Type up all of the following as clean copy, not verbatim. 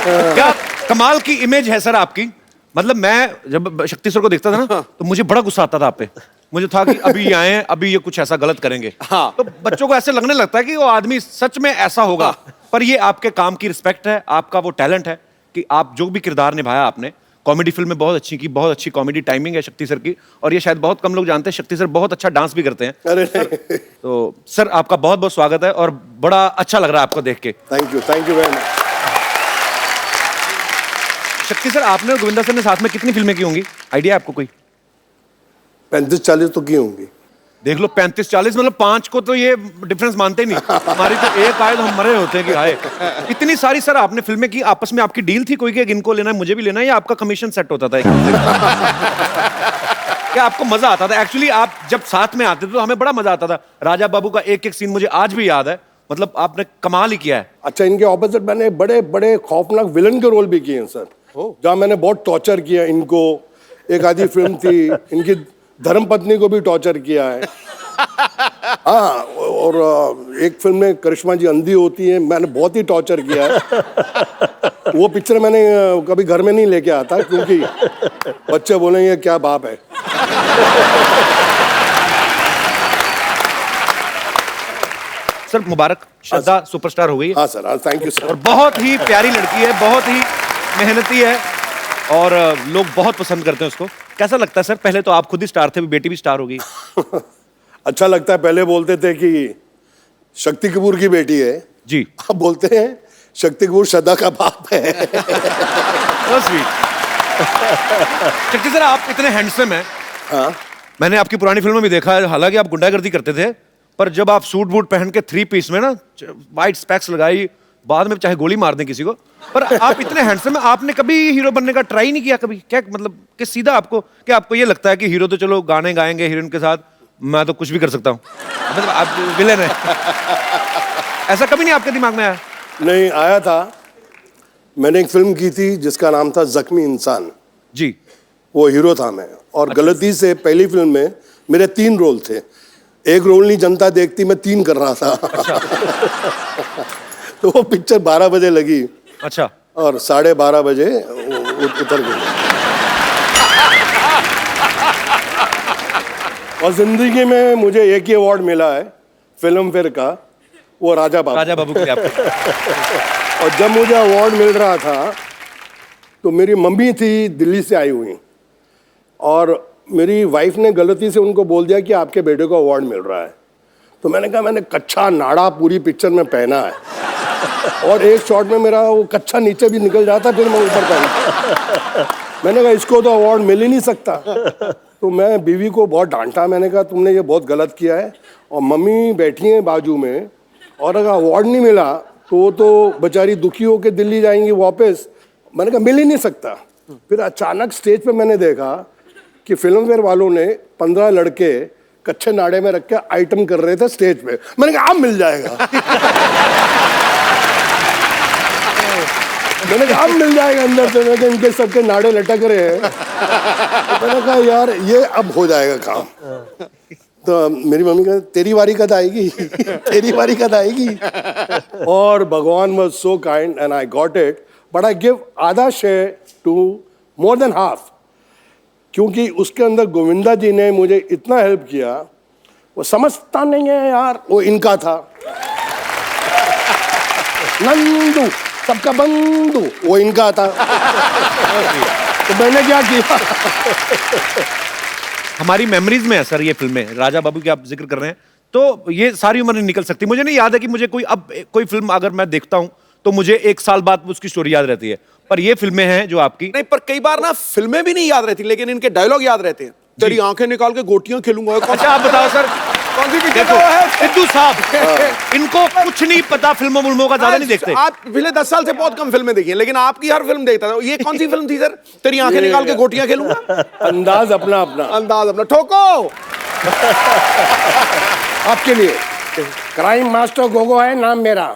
क्या कमाल की इमेज है सर आपकी। मतलब मैं जब शक्ति सर को देखता था ना तो मुझे बड़ा गुस्सा आता था आप पे। मुझे था कि अभी ये आए, अभी ये कुछ ऐसा गलत करेंगे। हाँ। तो बच्चों को ऐसे लगने लगता है कि वो आदमी सच में ऐसा होगा। पर ये आपके काम की रिस्पेक्ट है, आपका वो टैलेंट है कि आप जो भी किरदार निभाया आपने, कॉमेडी फिल्म में बहुत अच्छी की, बहुत अच्छी कॉमेडी टाइमिंग है शक्ति सर की। और ये शायद बहुत कम लोग जानते हैं, शक्ति सर बहुत अच्छा डांस भी करते हैं। अरे तो सर आपका बहुत बहुत स्वागत है और बड़ा अच्छा लग रहा है आपको देख के। Thank you very much. शक्ति सर, आपने और गोविंदा सर ने साथ में कितनी फिल्में की होंगी, आइडिया आपको कोई? 35-40 तो की होंगी। देख लो, 35-40 मतलब 5 को तो ये डिफरेंस मानते ही नहीं। हमारी तो एक आए तो हम मरे होते हैं कि आए। इतनी सारी सर आपने फिल्में की, आपस में आपकी डील थी कोई कि इनको लेना है मुझे भी लेना है, या आपका कमीशन सेट होता था? क्या आपको मजा आता था? एक्चुअली आप जब साथ में आते थे तो हमें बड़ा मजा आता था। राजा बाबू का एक एक सीन मुझे आज भी याद है। मतलब आपने कमाल ही किया है। अच्छा, इनके ऑपोजिट मैंने बड़े बड़े खौफनाक विलन के रोल भी किए हैं सर, जहाँ मैंने बहुत टॉर्चर किया इनको। एक आधी फिल्म थी इनकी धर्मपत्नी को भी टॉर्चर किया है। हाँ, और एक फिल्म में करिश्मा जी अंधी होती है, मैंने बहुत ही टॉर्चर किया है। वो पिक्चर मैंने कभी घर में नहीं लेके आता क्योंकि बच्चे बोलेंगे क्या बाप है। सर मुबारक, श्रद्धा सुपरस्टार हो गई है। हाँ सर, हाँ थैंक यू सर। और बहुत ही प्यारी लड़की है, बहुत ही मेहनती है और लोग बहुत पसंद करते हैं उसको। कैसा लगता है सर? पहले तो आप खुद ही स्टार थे, बेटी भी स्टार हो गई। अच्छा लगता है। पहले बोलते थे कि शक्ति कपूर की बेटी है जी, अब बोलते हैं शक्ति कपूर श्रद्धा का बाप है। शक्ति सर, आप इतने हैंडसम हैं। हाँ, मैंने आपकी पुरानी फिल्मों में देखा है, हालांकि आप गुंडागर्दी करते थे, पर जब आप सूट बूट पहन के 3 पीस में ना, वाइट स्पेक्स लगाई, बाद में चाहे गोली मार दें किसी को, पर आप इतने हैंडसम हैं। आपने कभी हीरो बनने का ट्राई नहीं किया कभी? क्या मतलब कि सीधा आपको, क्या आपको ये लगता है कि हीरो तो चलो गाने गाएंगे हीरोइन के साथ, मैं तो कुछ भी कर सकता हूँ, मतलब आप विलेन है? ऐसा कभी नहीं आपके दिमाग में आया? नहीं आया था। मैंने एक फिल्म की थी जिसका नाम था जख्मी इंसान। जी, वो हीरो था मैं, और गलती से पहली फिल्म में मेरे 3 रोल थे। एक रोल नहीं जनता देखती, मैं 3 कर रहा था। अच्छा। तो वो पिक्चर 12 बजे लगी। अच्छा। और 12:30 बजे उतर गई। और जिंदगी में मुझे एक ही अवार्ड मिला है फिल्म फेयर का, वो राजा बाबू के लिए आपको। और जब मुझे अवार्ड मिल रहा था तो मेरी मम्मी थी दिल्ली से आई हुई, और मेरी वाइफ ने गलती से उनको बोल दिया कि आपके बेटे को अवार्ड मिल रहा है। तो मैंने कहा मैंने कच्चा नाड़ा पूरी पिक्चर में पहना है, और एक शॉट में मेरा वो कच्चा नीचे भी निकल जाता, फिर मैं ऊपर पहना। मैंने कहा इसको तो अवार्ड मिल ही नहीं सकता। तो मैं बीवी को बहुत डांटा, मैंने कहा तुमने ये बहुत गलत किया है। और मम्मी बैठी हैं बाजू में, और अगर अवार्ड नहीं मिला तो वो तो बेचारी दुखी होकर दिल्ली जाएंगी वापस। मैंने कहा मिल ही नहीं सकता। फिर अचानक स्टेज पे मैंने देखा कि फिल्म फेयर वालों ने 15 लड़के कच्चे नाड़े में रख के आइटम कर रहे थे स्टेज पे। मैंने कहा अब मिल जाएगा। मैंने कहा अब मिल जाएगा अंदर से। मैंने कहा इनके सबके नाड़े लटक रहे हैं। तो मैंने कहा यार ये अब हो जाएगा काम। तो मेरी मम्मी कहती तेरी बारी कद आएगी, तेरी बारी कद आएगी। और भगवान was so kind and I got it, but I give आधा share to more than half, क्योंकि उसके अंदर गोविंदा जी ने मुझे इतना हेल्प किया। वो समझता नहीं है यार, वो इनका था नंदू सबका बंधु, वो इनका था। तो मैंने क्या किया। हमारी मेमोरीज में है सर ये फिल्में। राजा बाबू की आप जिक्र कर रहे हैं तो ये सारी उम्र नहीं निकल सकती। मुझे नहीं याद है कि मुझे कोई फिल्म अगर मैं देखता हूं तो मुझे 1 साल बाद उसकी स्टोरी याद रहती है, पर ये फिल्में हैं जो आपकी नहीं, पर कई बार ना फिल्में भी नहीं याद रहती लेकिन इनके डायलॉग याद रहते हैं। तेरी आंखें निकाल के गोटियां खेलूंगा। अच्छा आप बताओ सर, कौन सी पिक्चर देखो है? सिद्धू साहब इनको कुछ नहीं पता, फिल्मों का ज्यादा नहीं देखते। आप पिछले 10 साल से बहुत कम फिल्में देखी हैं, लेकिन आपकी हर फिल्म देखता था। ये कौन सी फिल्म थी सर? तेरी आंखें निकाल के गोटियां खेलूंगा। अंदाज अपना अपना, अंदाज अपना। ठोको। आपके लिए क्राइम मास्टर गोगो है नाम मेरा,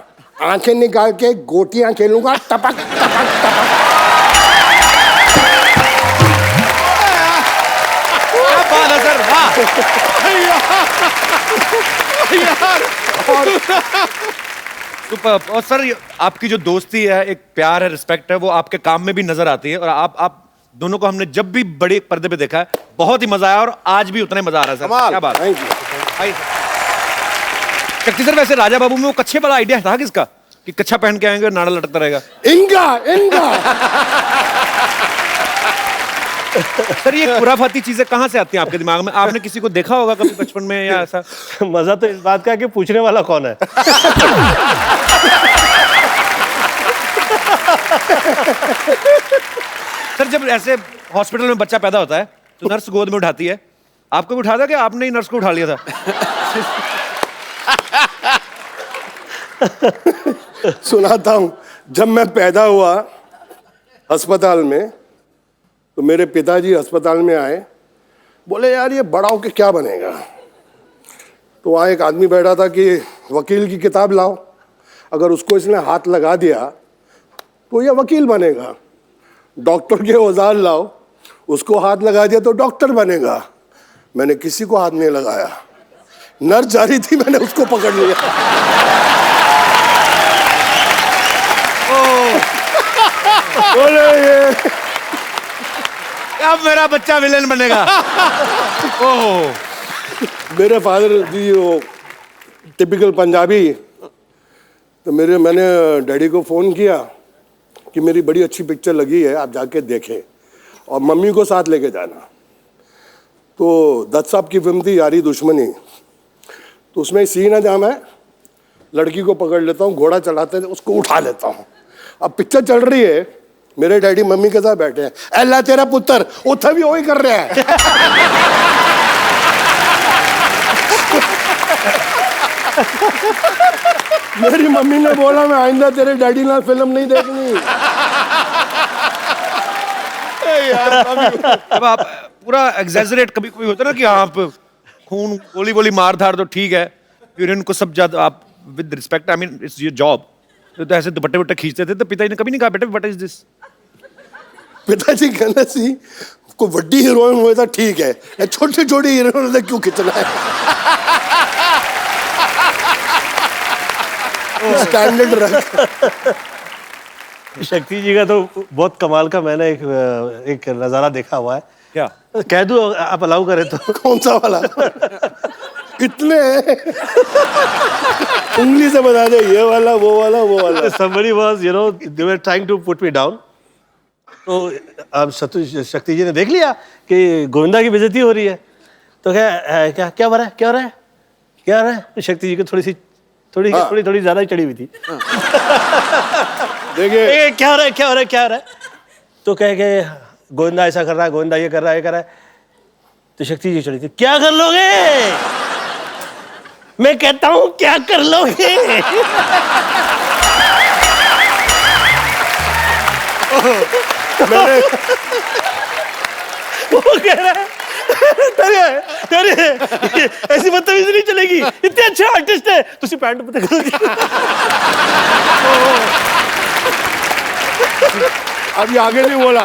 आंखें निकाल के गोटियां खेलूंगा टपक टपक टपक। क्या बात है सर, वाह यार। और और सर आपकी जो दोस्ती है, एक प्यार है, रिस्पेक्ट है, वो आपके काम में भी नजर आती है। और आप दोनों को हमने जब भी बड़े पर्दे पे देखा है, बहुत ही मजा आया और आज भी उतना ही मजा आ रहा है सर। कमाल। क्या बात है। Thank you. आइए सर। शक्ति सर, वैसे राजा बाबू में वो कच्छे वाला आइडिया था किसका कि कच्छा पहन के आएंगे और नाड़ा लटकता रहेगा? इनका इनका सर ये खुराफाती चीजें कहाँ से आती हैं आपके दिमाग में? आपने किसी को देखा होगा कभी बचपन में या ऐसा? मजा तो इस बात का है कि पूछने वाला कौन है। सर जब ऐसे हॉस्पिटल में बच्चा पैदा होता है तो नर्स गोद में उठाती है, आपको भी उठा था कि आपने ही नर्स को उठा लिया था? सुनाता हूँ। जब मैं पैदा हुआ अस्पताल में, तो मेरे पिताजी अस्पताल में आए, बोले यार ये बड़ा होके क्या बनेगा? तो वहाँ एक आदमी बैठा था कि वकील की किताब लाओ, अगर उसको इसने हाथ लगा दिया तो ये वकील बनेगा। डॉक्टर के औजार लाओ, उसको हाथ लगा दिया तो डॉक्टर बनेगा। मैंने किसी को हाथ नहीं लगाया, नर्स जा रही थी, मैंने उसको पकड़ लिया। बोले ये अब मेरा बच्चा विलेन बनेगा। ओह, मेरे फादर जी वो टिपिकल पंजाबी, तो मैंने डैडी को फ़ोन किया कि मेरी बड़ी अच्छी पिक्चर लगी है, आप जाके देखें और मम्मी को साथ लेके जाना। तो दत्त साहब की फिल्म थी यारी दुश्मनी, तो उसमें सीन है जहाँ मैं लड़की को पकड़ लेता हूँ, घोड़ा चलाते थे उसको उठा लेता हूँ। अब पिक्चर चल रही है, मेरे डैडी मम्मी के साथ बैठे हैं, अल्लाह तेरा पुत्र उठा भी वही कर रहे हैं। मेरी मम्मी ने बोला मैं आइंदा तेरे डैडी ना फिल्म नहीं देखनी। अब आप पूरा एग्जैजरेट कभी कोई होता है ना कि आप खून गोली बोली मार धार तो ठीक है, यूरिन को सब ज्यादा आप with respect, I mean it's your job, तो ऐसे दुपट्टे वट्टे खींचते थे, तो पिताजी ने कभी नहीं कहा बेटा व्हाट इज दिस? पिताजी कहना सी कोई वड्डी हीरोइन हुए तो ठीक है, छोटी छोटी हीरोइन ने क्यों खींचना है? स्टैंडर्ड रख। शक्ति जी का तो बहुत कमाल का मैंने एक नजारा देखा हुआ है। क्या कह दूं आप अलाउ करें तो? कौन सा वाला? इतने उंगली से बता दे, ये वाला वो वाला वो वाला। Somebody was, you know, they were trying to put me down. तो अब शक्ति जी ने देख लिया कि गोविंदा की बेइज्जती हो रही है, तो क्या क्या हो रहा है, क्या हो रहा है, क्या हो रहा है? तो शक्ति जी को थोड़ी ज्यादा ही चढ़ी हुई थी। देखिए क्या हो रहा है, क्या हो रहा है, क्या हो रहा है? तो कह के गोविंदा ऐसा कर रहा है, गोविंदा ये कर रहा है, ये कर रहा है। तो शक्ति जी चढ़ी थी, क्या कर लोगे? मैं कहता हूं क्या कर लोगे? वो कह रहा है तेरे ऐसी बदतमीजी नहीं चलेगी, इतने अच्छे आर्टिस्ट है, तुसी पैंट पता करोगे। अभी आगे नहीं बोला,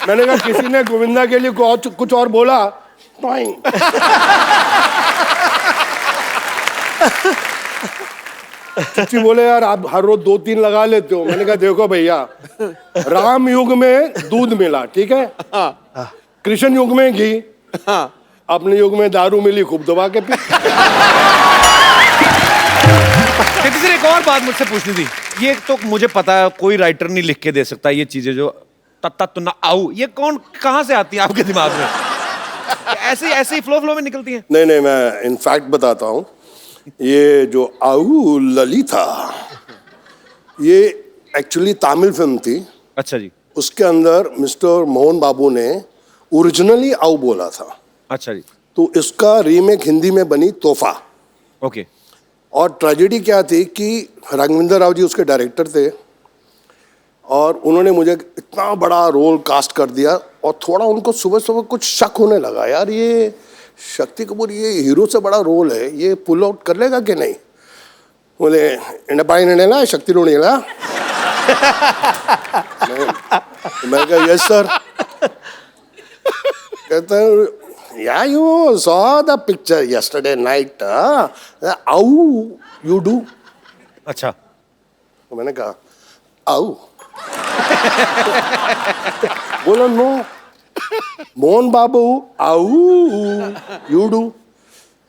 मैंने कहा किसी ने गोविंदा के लिए कुछ और बोला। चिट्ठी बोले यार आप हर रोज 2-3 लगा लेते हो। मैंने कहा देखो भैया, राम युग में दूध मिला, ठीक है, कृष्ण युग में घी, अपने युग में दारू मिली, खूब दबा के पी। किसी ने एक और बात मुझसे पूछनी थी, ये तो मुझे पता है कोई राइटर नहीं लिख के दे सकता ये चीजें जो तत्ता तुन्ना आऊ, ये कौन कहां से आती है आपके दिमाग में? ऐसे ही फ्लो में निकलती हैं? नहीं, मैं इनफैक्ट बताता हूँ, ये जो आऊ ललिता, ये एक्चुअली तमिल फिल्म थी। अच्छा जी। उसके अंदर मिस्टर मोहन बाबू ने ओरिजिनली आऊ बोला था। अच्छा जी। तो इसका रीमेक हिंदी में बनी तोहफा। ओके। और ट्रेजेडी क्या थी कि राघवेंद्र राव जी उसके डायरेक्टर थे और उन्होंने मुझे इतना बड़ा रोल कास्ट कर दिया और थोड़ा उनको सुबह सुबह कुछ शक होने लगा, यार ये शक्ति कपूर ये हीरो से बड़ा रोल है, ये पुल आउट कर लेगा कि नहीं? बोले इंडपाइन इंडेला शक्ति रोड़ेला। मैं कहा यस सर। कहता है yeah you saw the picture yesterday night how you do? अच्छा। तो मैंने कहा आओ। बोला नो मोहन बाबू आओ you do.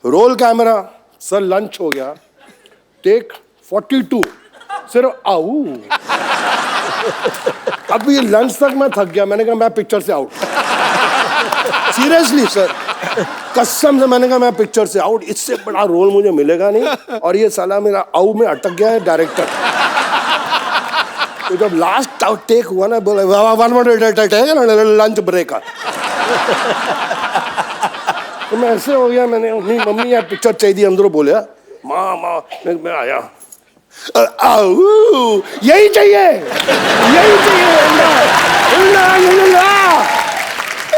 Roll camera, sir lunch हो गया, टेक 42, सिर्फ आओ। अब ये लंच तक मैं थक गया, मैंने कहा मैं पिक्चर से आउट। सीरियसली सर, कसम से मैंने कहा मैं पिक्चर से आउट, इससे बड़ा रोल मुझे मिलेगा नहीं। और ये साला मेरा आउ में अटक गया है डायरेक्टर। तो जब लास्ट टेक हुआ ना, बोला वन मिनट लंच ब्रेक। तो मैं ऐसे हो गया, मैंने नहीं मम्मी यार पिक्चर चाहिए अंदर बोले माँ माँ, मैं आया आओ यही चाहिए यही चाहिए।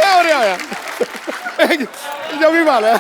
और आया जब भी मारा